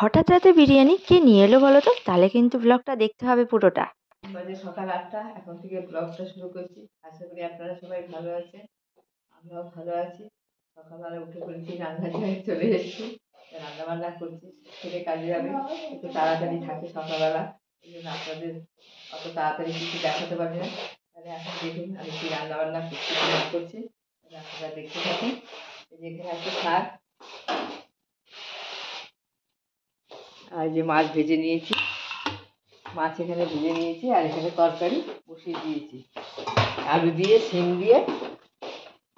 হঠাৎ রাতে বিরিয়ানি কে নিয়ে এলো বলো তো? তাহলে কিন্তু ব্লগটা দেখতে হবে পুরোটা। বাজে সকাল 8টা, এখন থেকে ব্লগটা শুরু করছি। আশা করি আপনারা সবাই ভালো আছেন, আমরাও ভালো আছি। সকালবেলা উঠে পড়েছি, রান্নার জায়গায় চলে এসেছি, রান্না বান্না করছি। ছেলে কাজে যাবে, একটু তাড়াতাড়ি থাকে সকালবেলা, এই জন্য আপনাদের অত তাড়াতাড়ি কিছু দেখাতে পারি না। তাহলে এখন দেখুন আমি কি রান্না বান্না করছি না করছি, তাহলে আপনারা দেখতে থাকুন। এই যে এখানে আছে শাক, আর যে মাছ ভেজে নিয়েছি, মাছ এখানে ভেজে নিয়েছি, আর এখানে তরকারি বসিয়ে দিয়েছি। আলু দিয়ে শিম দিয়ে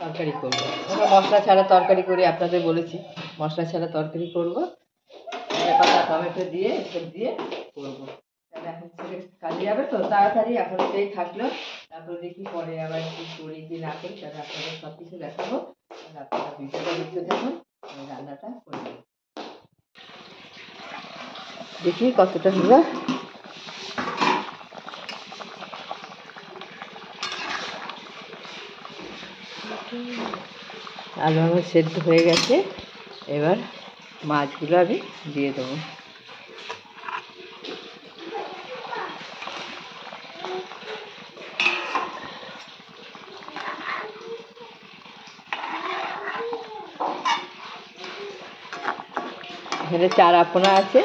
তরকারি করবো। ওটা মশলা ছাড়া তরকারি করি, আপনাদের বলেছি মশলা ছাড়া তরকারি করবো। পাতা টমেটো দিয়ে এসব দিয়ে করবো। তাহলে এখন ছেলে কাজে যাবে তো তাড়াতাড়ি, এখন এটাই থাকলো। তারপরে দেখি পরে আবার কি করি কি না করি, তাহলে আপনাদের সব কিছু দেখাবো। তাহলে আপনারা ভিডিওটা দেখতে থাকুন, আমি রান্নাটা করে দেবো। দেখি কতটা হলো। আলু আমার সেদ্ধ হয়ে গেছে, এবার মাছগুলো আমি দিয়ে দেবো। এখানে 4 আপনা আছে,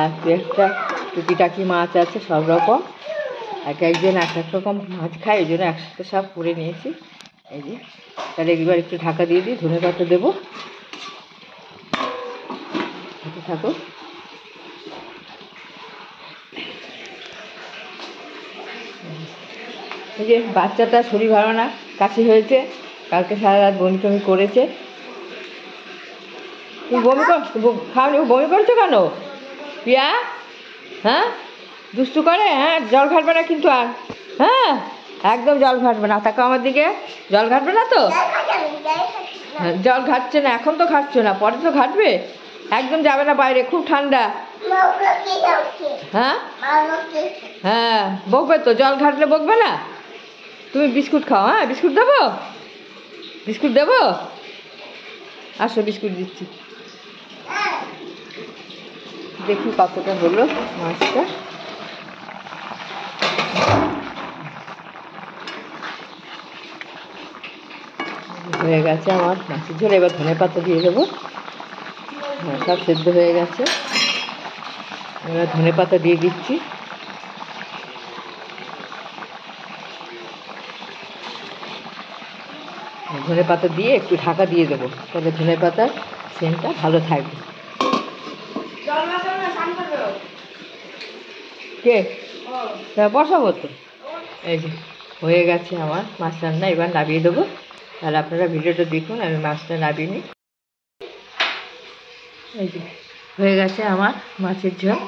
আর একটা টুকিটাকি মাছ আছে, সব রকম। এক একজন এক এক রকম মাছ খায়, ওই জন্য একসাথে সব করে নিয়েছি। এই যে, তাহলে এবার একটু ঢাকা দিয়ে দিই, ধনে পাতা দেবো। থাকো। এই যে বাচ্চাটা শরীর ভালো না, কাশি হয়েছে, কালকে সারা রাত বমি টমি করেছে। তুমি বমি খাওনি, বমি করছো কেন পিয়া? হ্যাঁ, দুষ্টু করে? হ্যাঁ, জল ঘাটবে না কিন্তু, আর হ্যাঁ একদম জল ঘাটবে না। তাকে আমার দিকে, জল ঘাটবে না তো? হ্যাঁ, জল ঘাটছে না এখন, তো ঘাটছো না, পরে তো ঘাটবে। একদম যাবে না বাইরে, খুব ঠান্ডা। হ্যাঁ হ্যাঁ, বকবে তো, জল ঘাটলে বকবে না। তুমি বিস্কুট খাও, হ্যাঁ বিস্কুট দেবো, বিস্কুট দেবো, আসো বিস্কুট দিচ্ছি। দেখি কতটা হলো মাছটা। হয়ে গেছে আমার মাছের ঝোল, এবার ধনে পাতা দিয়ে দেবো। হ্যাঁ, সব সেদ্ধ হয়ে গেছে, এবার ধনে পাতা দিয়ে দিচ্ছি। ধনে পাতা দিয়ে একটু ঢাকা দিয়ে দেবো, তাহলে ধনে পাতার সেন্টটা ভালো থাকবে। কে বসাবো তো? এই যে হয়ে গেছে আমার মাছ রান্না, এবার নামিয়ে দেবো। তাহলে আপনারা ভিডিওটা দেখুন, আমি মাছটা নামিয়ে নিই। এই যে হয়ে গেছে আমার মাছের ঝোল,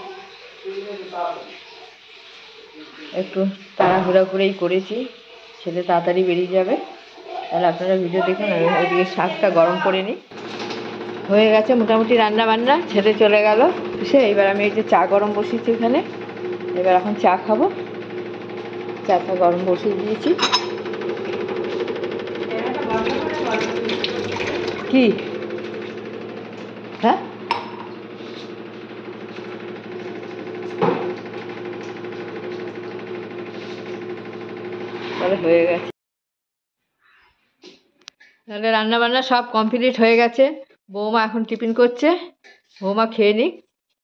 একটু তাড়াহুড়া করেই করেছি, ছেলে তাড়াতাড়ি বেরিয়ে যাবে। তাহলে আপনারা ভিডিও দেখুন, আমি ওইদিকে শাকটা গরম করে নিই। হয়ে গেছে মোটামুটি রান্না বান্না, ছেলে চলে গেল সে। এবার আমি এই যে চা গরম বসিয়েছি এখানে, এবার এখন চা খাবো। চাটা গরম বসিয়ে দিয়েছি। কি? হ্যাঁ, তাহলে হয়ে গেছে। তাহলে রান্না বান্না সব কমপ্লিট হয়ে গেছে। বৌমা এখন টিফিন করছে, বৌমা খেয়ে নিক,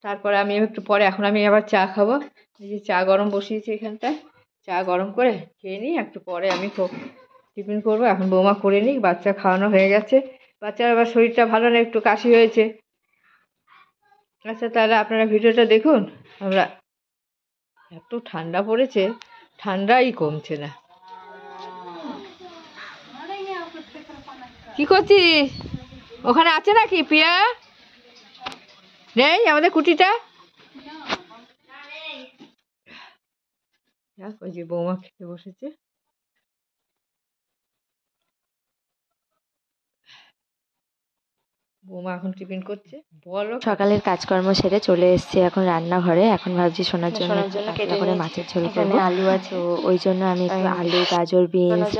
তারপরে আমি একটু পরে, এখন আমি আবার চা খাবো। এই যে চা গরম বসিয়েছি এখানটায়, চা গরম করে খেয়ে নিই, একটু পরে আমি টিফিন করবো। এখন বৌমা করে নিক, বাচ্চা খাওয়ানো হয়ে গেছে। বাচ্চার আবার শরীরটা ভালো না, একটু কাশি হয়েছে। আচ্ছা, তাহলে আপনারা ভিডিওটা দেখুন। আমরা, এত ঠান্ডা পড়েছে, ঠান্ডাই কমছে না। কি করছিস? ওখানে আছে নাকি পিয়া? নেই আমাদের কুটিটা? ওই যে বৌমা খেতে বসেছে। বৌমা এখন টিফিন করছে। বলো সকালের কাজকর্ম সেরে চলে এসেছি এখন রান্নাঘরে। এখন ভাবছি শোনার জন্য একটু পাতলা করে মাছের ঝোল করবো। আলু আছে, তো ওই জন্য আমি একটু আলু, গাজর, বিনস,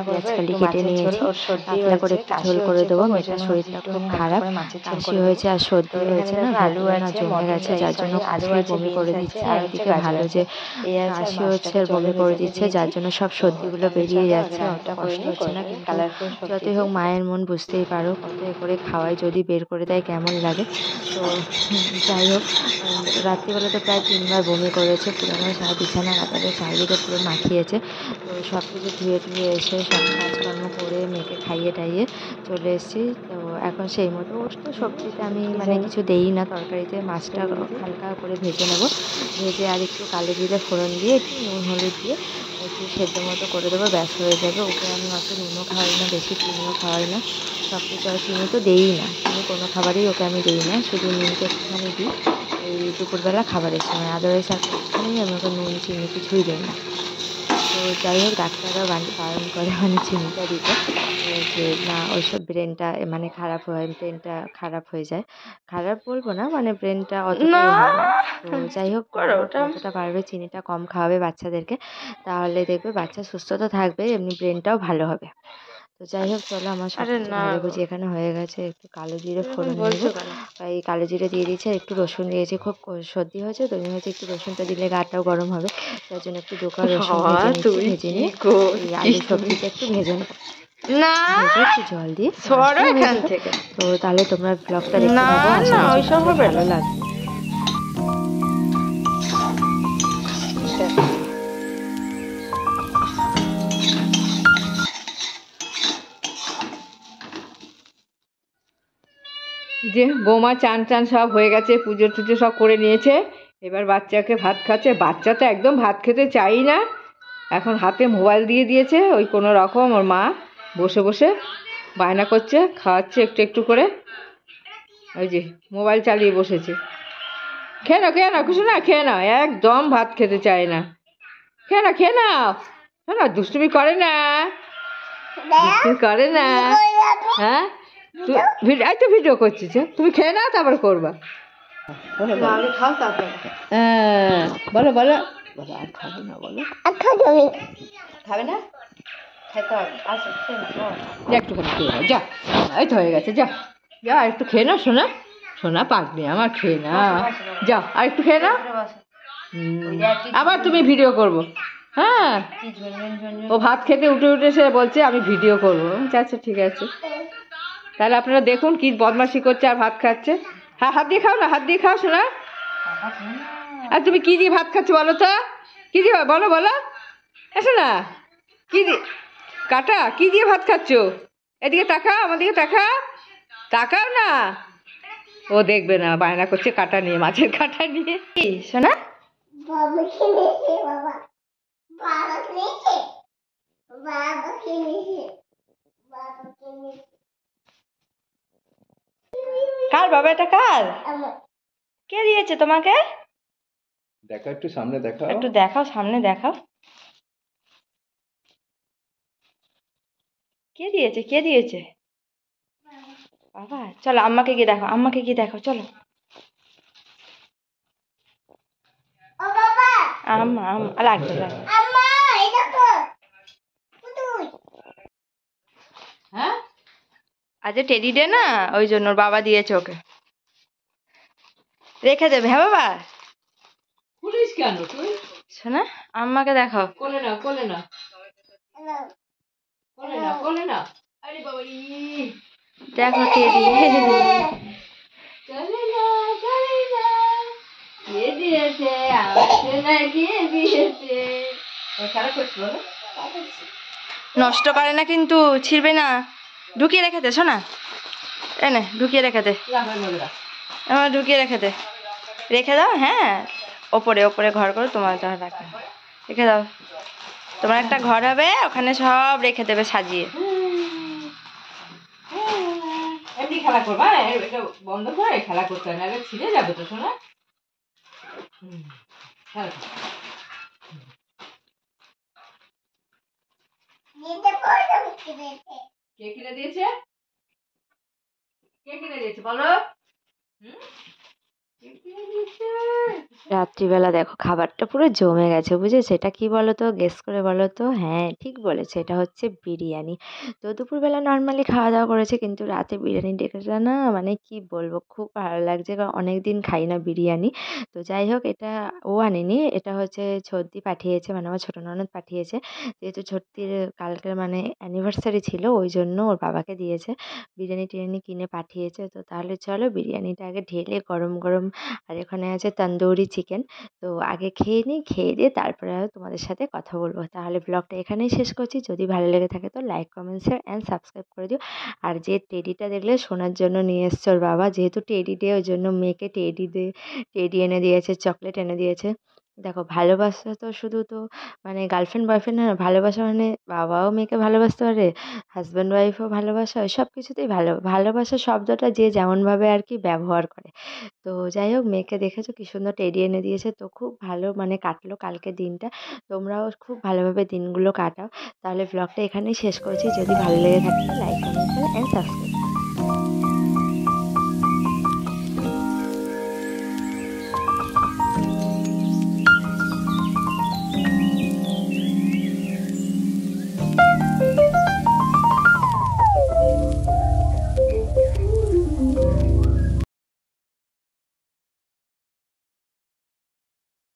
পেঁয়াজ কালি কেটে নিয়েছি। পাতলা করে একটু ঝোল করে দেবো। মেয়েটার শরীরটা খুব খারাপ, কাশি হয়েছে আর সর্দি হয়েছে না, আলু না জমে গেছে, যার জন্য কাশি বমি করে দিচ্ছে। একদিকে ভালো যে কাশি হচ্ছে আর বমি করে দিচ্ছে, যার জন্য সব সর্দিগুলো বেরিয়ে যাচ্ছে, অত কষ্ট হচ্ছে না। কিন্তু যতই হোক মায়ের মন বুঝতেই পারো, কত এ করে খাওয়াই যদি বের করে দেয় কেমন লাগে। তো যাই হোক, রাত্রিবেলা তো প্রায় 3বার বমি করেছে, পুরো আমার সারা বিছানা কাঁথাতে চারিদিকে পুরো মাখিয়েছে। তো সব কিছু ধুয়ে টুয়ে এসে সব কাজকর্ম করে মেয়েকে খাইয়ে টাইয়ে চলে এসেছি। তো এখন সেই মতো ওর তো সবজিতে আমি মানে কিছু দেই না, তরকারিতে মাছটা হালকা করে ভেজে নেবো, ভেজে আর একটু কালো জিরে ফোড়ন দিয়ে একটু নুন হলুদ দিয়ে একটু সেদ্ধ মতো করে দেবো, ব্যাস হয়ে যাবে। ওকে আমি অত নুনও খাওয়াই না, বেশি চিনিও খাওয়াই না, সব কিছু। আর চিনি তো দেই না, চিনি কোনো খাবারেই ওকে আমি দিই না, শুধু নুনটা একটুখানি দিই এই দুপুরবেলা খাবারের সময়। আদারওয়াইজ আর কোনোখানেই আমি ওকে নুন চিনি কিছুই দিই না। তো যাই হোক, ডাক্তাররা বারণ করে মানে চিনিটা দিতে, যে না ওইসব ব্রেনটা মানে খারাপ হয়, ব্রেনটা খারাপ হয়ে যায়। খারাপ বলবো না, মানে ব্রেনটা অতটাই হয় না। তো যাই হোক, যতটা পারবে চিনিটা কম খাওয়াবে বাচ্চাদেরকে, তাহলে দেখবে বাচ্চা সুস্থ তো থাকবে, এমনি ব্রেনটাও ভালো হবে। তো যাই হোক, চলো আমার সব কিছু ভাজাভুজি এখানে হয়ে গেছে। একটু কালো জিরে ফোড়ন নেবো, এই কালো জিরে দিয়ে দিয়েছি আর একটু রসুন দিয়েছি। খুব সর্দি হয়েছে তো, হয়েছে একটু রসুনটা দিলে গাটাও গরম হবে, তার জন্য একটু 2 কোয়া রসুন ভেজে নিচ্ছি। ভেজে নিয়ে এই আলু সবজিটা একটু ভেজে নেবো, না ভেজে একটু জল দিয়ে সরো হয়ে এখান যাবে। থেকে। তো তাহলে তোমরা ব্লগটা দেখতে না থাকো, আশা না করছি ওইসব তোমাদের হবে ভালো না। লাগবে। যে বৌমা চান টান সব হয়ে গেছে, পুজো টুজো সব করে নিয়েছে, এবার বাচ্চাকে ভাত খাচ্ছে। বাচ্চা তো একদম ভাত খেতে চাই না, এখন হাতে মোবাইল দিয়ে দিয়েছে, ওই কোনো রকম ওর মা বসে বসে বায়না করছে, খাওয়াচ্ছে একটু একটু করে। ওই যে মোবাইল চালিয়ে বসেছে। খেয়ে নাও খেয়ে নাও, কিছু না খেয়ে নাও, একদম ভাত খেতে চায় না। খেয়ে নাও খেয়ে নাও, শোনো দুষ্টুমি করে না, দুষ্টুমি করে না। হ্যাঁ এই তো ভিডিও করছিস, তুমি খেয়ে নাও তারপর করবা। আগে খাও তারপর। হ্যাঁ বলো বলো বলো, আর খাবো না বলো। খাবে না? খেতে হবে, আচ্ছা খেয়ে নাও। যা একটুখানি খেয়ে নাও, যা এই তো হয়ে গেছে, যা যা আর একটু খেয়ে নাও। শোনা শোনা পাকনি আমার, খেয়ে না, যাও আর একটু খেয়ে নাও। আবার তুমি ভিডিও করবো? হ্যাঁ, ও ভাত খেতে উঠে উঠে সে বলছে আমি ভিডিও করবো। আচ্ছা ঠিক আছে, তাহলে আপনারা দেখুন কি বদমাশি করছে আর ভাত খাচ্ছে। হ্যাঁ হাত দিয়ে খাও না, হাত দিয়ে খাও শোনা। আর তুমি কি দিয়ে ভাত খাচ্ছ বলো তো, কি দিয়ে বলো বলো, এসো না, কি দিয়ে কাটা, কি দিয়ে ভাত খাচ্ছ? এদিকে তাকাও, আমার দিকে তাকাও, তাকাও না। ও দেখবে না, বায়না করছে কাটা নিয়ে, মাছের কাটা নিয়ে। কি শোনা? কার বাবা এটা, কার? কে দিয়েছে তোমাকে? দেখো একটু সামনে দেখাও। একটু দেখাও, সামনে দেখাও। কে দিয়েছে, কে দিয়েছে? বাবা, চলো আম্মাকে গিয়ে দেখো, আম্মাকে গিয়ে দেখো, চলো। আম্মা আম্মা লাগবে লাগবে। হ্যাঁ আজ টেডি ডে না, ওই জন্য ওর বাবা দিয়েছে ওকে। রেখে দেবে হ্যাঁ বাবা? পুলিশ কেন তুই? শোনা, আম্মাকে দেখো। কোলে না কোলে না কোলে না কোলে না। আরে বাবা দেখো টেডি। চলে না চলে না, কে দিয়েছে আমাকে, না কে দিয়েছে? ও খেলা করছি বলো। নষ্ট করে না কিন্তু, ছিড়বে না। ঢুকিয়ে রেখে দে শোনা, এনে ঢুকিয়ে রেখে দে, আমার ঢুকিয়ে রেখে দে, রেখে দাও। হ্যাঁ, ওপরে ওপরে ঘর করো, তোমার যা রাখে রেখে দাও। তোমার একটা ঘর হবে, ওখানে সব রেখে দেবে সাজিয়ে। এমনি খেলা করবা, এটা বন্ধ করে খেলা করতে হয়, নাহলে ছিঁড়ে যাবে তো শোনা। খেলা কে কিনে দিয়েছে? কে কিনে দিয়েছে বলো? হুম? কে কিনে দিয়েছে? রাত্রিবেলা দেখো খাবারটা পুরো জমে গেছে, বুঝেছো? এটা কি বলো তো, গেস করে বলো তো। হ্যাঁ, ঠিক বলেছে, এটা হচ্ছে বিরিয়ানি। তো দুপুরবেলা নর্মালি খাওয়া দাওয়া করেছে, কিন্তু রাতে বিরিয়ানি ডেকেছে না, মানে কি বলবো, খুব ভালো লাগছে, কারণ অনেক দিন খাই না বিরিয়ানি। তো যাই হোক, এটা ও আনেনি, এটা হচ্ছে ছোটদি পাঠিয়েছে, মানে আমার ছোটো ননদ পাঠিয়েছে। যেহেতু ছোটদির কালকের মানে অ্যানিভার্সারি ছিল, ওই জন্য ওর বাবাকে দিয়েছে, বিরিয়ানি টিরিয়ানি কিনে পাঠিয়েছে। তো তাহলে চলো বিরিয়ানিটা আগে ঢেলে গরম গরম, আর এখানে আছে তন্দুরি চিকেন। তো আগে খেয়ে নিই, খেয়ে দিয়ে তারপরে আর তোমাদের সাথে কথা বলবো। তাহলে ব্লগটা এখানেই শেষ করছি। যদি ভালো লেগে থাকে তো like, comment, share and subscribe করে দিও। আর যে টেডিটা দেখলে সোনার জন্য নিয়ে এসছে ওর বাবা, যেহেতু টেডি ডে, ওই জন্য মেয়েকে টেডি এনে দিয়েছে, চকলেট এনে দিয়েছে। দেখো, ভালোবাসা তো শুধু তো মানে গার্লফ্রেন্ড বয়ফ্রেন্ড না, ভালোবাসা মানে বাবাও মেয়েকে ভালোবাসতে পারে, হাজব্যান্ড ওয়াইফও ভালোবাসা হয়, সব কিছুতেই ভালোবাসা শব্দটা যে যেমনভাবে আর কি ব্যবহার করে। তো যাই হোক, মেয়েকে দেখেছো কি সুন্দর টেডি এনে দিয়েছে, তো খুব ভালো মানে কাটলো কালকে দিনটা। তোমরাও খুব ভালোভাবে দিনগুলো কাটাও। তাহলে ব্লগটা এখানেই শেষ করছি। যদি ভালো লেগে থাকে তো like, comment, share and subscribe.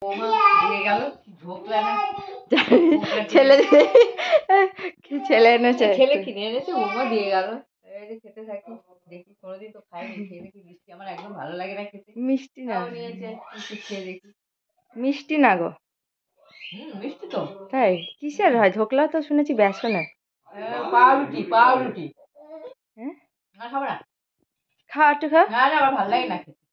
বৌমা দিয়ে গেল, কি ঢোকলা না? ছেলে ছেলে এনেছে, ছেলে কিনে এনেছে, বৌমা দিয়ে গেল। এই যে খেতে থাকি, দেখি কোনোদিন তো খাইনি, খেয়ে দেখি মিষ্টি আমার একদম ভালো লাগে না খেতে। মিষ্টি না, তাও নিয়েছে, একটু খেয়ে দেখি। মিষ্টি না গো। মিষ্টি তো। তাই? কিসের হয়? ধোকলা তো শুনেছি বেসনের। পাউরুটি পাউরুটি। হ্যাঁ, না খাবো না। খা একটু খা। না না, আমার ভালো লাগে না খেতে।